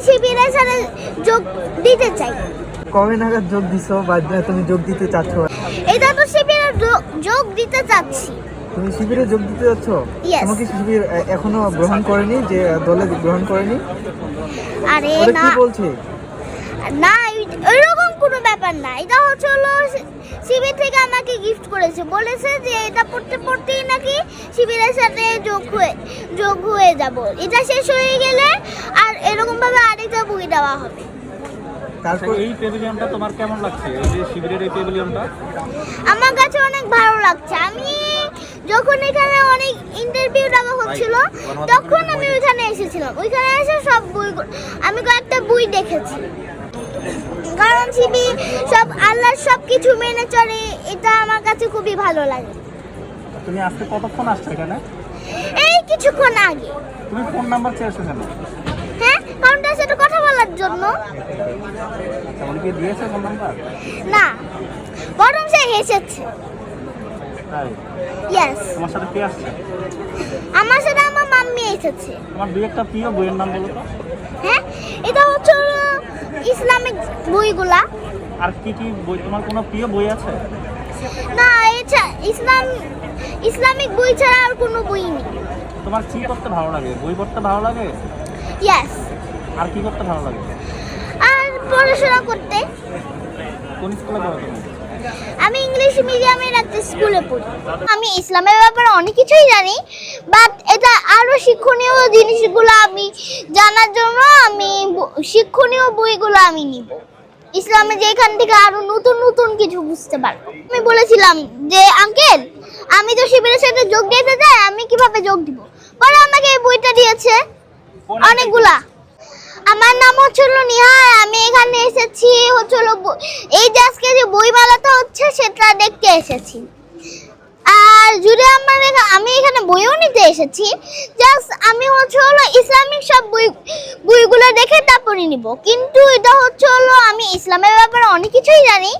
শিবিরের সাথে যোগ দিতে চাই। কবে নাগাদ যোগ দিছো বা তুমি যোগ দিতে চাচ্ছ? এটা তো শিবিরে যোগ দিতে চাচ্ছি। তুমি শিবিরে যোগ দিতে যাচ্ছ? Yes. তোমাকে শিবির এখনো গ্রহণ করেনি, যে দলে গ্রহণ করেনি? আরে ওরা না কি বলছে? না, এরকম কোনো ব্যাপার না। এটা হলো শিবির থেকে আমাকে গিফট করেছে, বলেছে যে এটা পড়তে পড়তেই নাকি শিবিরের সাথে যোগ হয়ে যাব। এটা শেষ হয়ে গেলে আর এরকম ভাবে আরেকটা বই দেওয়া হবে। তারপর এই প্যাভিলিয়নটা তোমার কেমন লাগছে? এই যে শিবিরের এই প্যাভিলিয়নটা আমার কাছে অনেক ভালো লাগছে। আমি যখন এখানে অনেক ইন্টারভিউ দেওয়া হচ্ছিল তখন আমি ওইখানে এসেছিলাম। ওইখানে এসে সব বই আমি কয়েকটা বই দেখেছি। কারণ শিবির সব আল্লাহর সব কিছু মেনে চলে, এটা আমার কাছে খুবই ভালো লাগে। তুমি আজকে কতক্ষণ আসছো এখানে? এই কিছুক্ষণ আগে। তুমি ফোন নাম্বার চেয়েছো কেন? হ্যাঁ, কারণ তার সাথে কথা বলার জন্য। উনি কি দিয়েছে ফোন নাম্বার? না, বরং সে হেসেছে। তাই? ইয়েস। তোমার সাথে কে আসছে? আমার সাথে আমার মাম্মি এসেছে। তোমার দুই একটা প্রিয় বইয়ের নাম বলো তো। হ্যাঁ, এটা হচ্ছে ইসলামিক বইগুলা। আর কি কি বই, তোমার কোনো প্রিয় বই আছে? না, এটা ইসলামিক বই ছাড়া আর কোনো বই নেই। তোমার কি করতে ভালো লাগে? বই পড়তে ভালো লাগে? ইয়েস। আর কি করতে ভালো লাগে? আর পড়াশোনা করতে। কোন স্কুলে পড়ো তুমি? আমি ইংলিশ মিডিয়ামের একটা স্কুলে পড়ি। আমি ইসলামের ব্যাপারে অনেক কিছুই জানি, বাট এটা আরো শিক্ষণীয় জিনিসগুলো আমি জানার জন্য আমি শিক্ষণীয় বইগুলো আমি নিব। ইসলামে যে এখান থেকে আরো নতুন নতুন কিছু বুঝতে পারবো। আমি বলেছিলাম যে আঙ্কেল, আমি তো শিবিরের সাথে যোগ দিতে চাই, আমি কিভাবে যোগ দিব? পরে আমাকে এই বইটা দিয়েছে অনেকগুলা। আমার নাম হলো নিহার। আমি এখানে এসেছি হলো এই যে আজকে যে বইমেলাটা হচ্ছে সেটা দেখতে এসেছি। আর যদি আমি এখানে বইও নিতে এসেছি, জাস্ট আমি হলো ইসলামিক সব বইগুলো দেখে তারপরে নিব। কিন্তু এটা হলো আমি ইসলামের ব্যাপারে অনেক কিছুই জানি,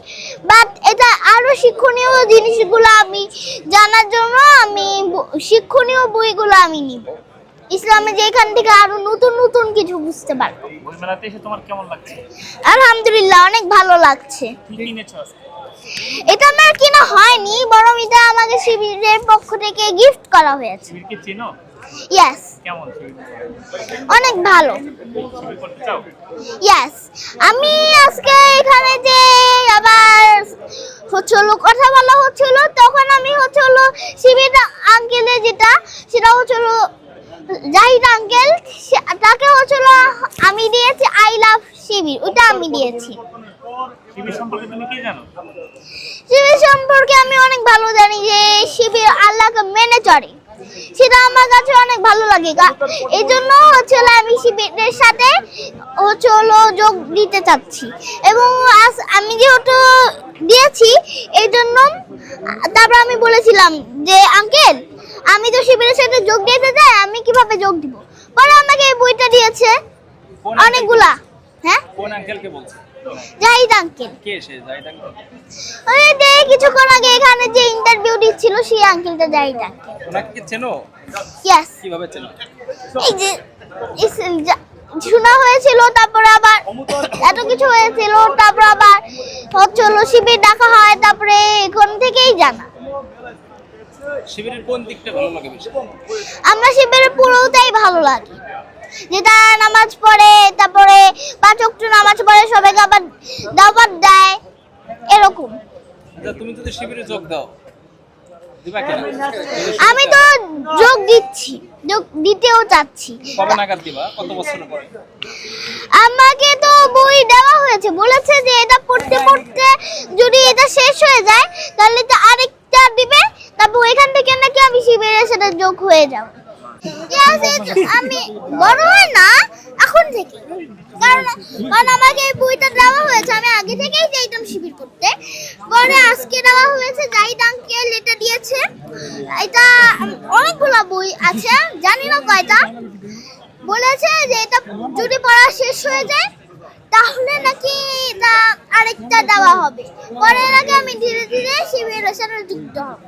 বাট এটা আরো শিক্ষণীয় জিনিসগুলো আমি জানার জন্য আমি শিক্ষণীয় বইগুলো আমি নিব। ইসলামে যে এখান থেকে আরো নতুন নতুন কিছু বুঝতে পারবো। বইমেলাতে এসে তোমার কেমন লাগছে? আলহামদুলিল্লাহ, অনেক ভালো লাগছে। কি কিনেছো আজকে? এটা আমার কিনা হয়নি, বরং এটা আমাকে শিবিরের পক্ষ থেকে গিফট করা হয়েছে। শিবির কি চেনো? ইয়েস। কেমন শিবির? অনেক ভালো। শিবির করতে চাও? ইয়েস। আমি আজকে এখানে যে আবার হলো কথা বলা হচ্ছিল, তখন আমি হলো শিবির আঙ্কেলের সেটা হলো জাহিদ আঙ্কেল, তাকে হলো আমি দিয়েছি আই লাভ শিবির, ওটা আমি দিয়েছি। শিবির সম্পর্কে তুমি কি জানো? শিবির সম্পর্কে আমি অনেক ভালো জানি যে শিবির আল্লাহকে মেনে চলে, সেটা আমার কাছে অনেক ভালো লাগে। এই জন্য হলো আমি শিবিরের সাথে হলো যোগ দিতে চাচ্ছি। এবং আমি যেহেতু দিয়েছি এই জন্য তারপর আমি বলেছিলাম যে আঙ্কেল, আমি তো শিবিরের সাথে যোগ দিতে চাই, আমি কিভাবে যোগ দিব? পরে আমাকে এই বইটা দিয়েছে অনেকগুলা। হ্যাঁ, কোন আঙ্কেলকে বলছো? জাহিদ আঙ্কেল। কে সে জাহিদ আঙ্কেল? ওই যে কিছুক্ষণ আগে এখানে যে ইন্টারভিউ দিচ্ছিল সেই আঙ্কেলটা জাহিদ আঙ্কেল। ওনাকে কি চেনো? ইয়েস। কিভাবে চেনো? এই যে শোনা হয়েছিল, তারপর আবার এত কিছু হয়েছিল, তারপর আবার হলো শিবির ডাকা হয়, তারপরে এখান থেকেই জানা। শিবিরের কোন দিকটা ভালো লাগে বেশি? আমরা শিবিরের পুরোটাই ভালো লাগে, যেটা নামাজ পড়ে, তারপরে 5 ওয়াক্ত নামাজ পড়ে, সবাইকে আবার দাওয়াত দেয়, এরকম। তুমি যদি শিবিরে যোগ দাও দিবা কেন? আমি তো যোগ দিচ্ছি, যোগ দিতেও চাচ্ছি। কবে নাগাদ দিবা? কত বছর পরে? আমাকে তো বই দেওয়া হয়েছে, বলেছে যে এটা পড়তে পড়তে যদি এটা শেষ হয়ে যায় তাহলে তো আরেকটা দিবে, তারপর এখান থেকে নাকি আমি শিবিরের সাথে যোগ হয়ে যাব। আমি বড় হয় না এখন থেকে, কারণ আমাকে এই বইটা দেওয়া হয়েছে, আমি আগে থেকেই চাইতাম শিবির করতে, পরে আজকে দেওয়া হয়েছে। জাহিদ আঙ্কেল এটা দিয়েছে। এটা অনেকগুলো বই আছে, জানি না কয়টা। বলেছে যে এটা যদি পড়া শেষ হয়ে যায় তাহলে নাকি এটা আরেকটা দেওয়া হবে, পরে নাকি আমি ধীরে ধীরে শিবিরের সাথে যুক্ত হব।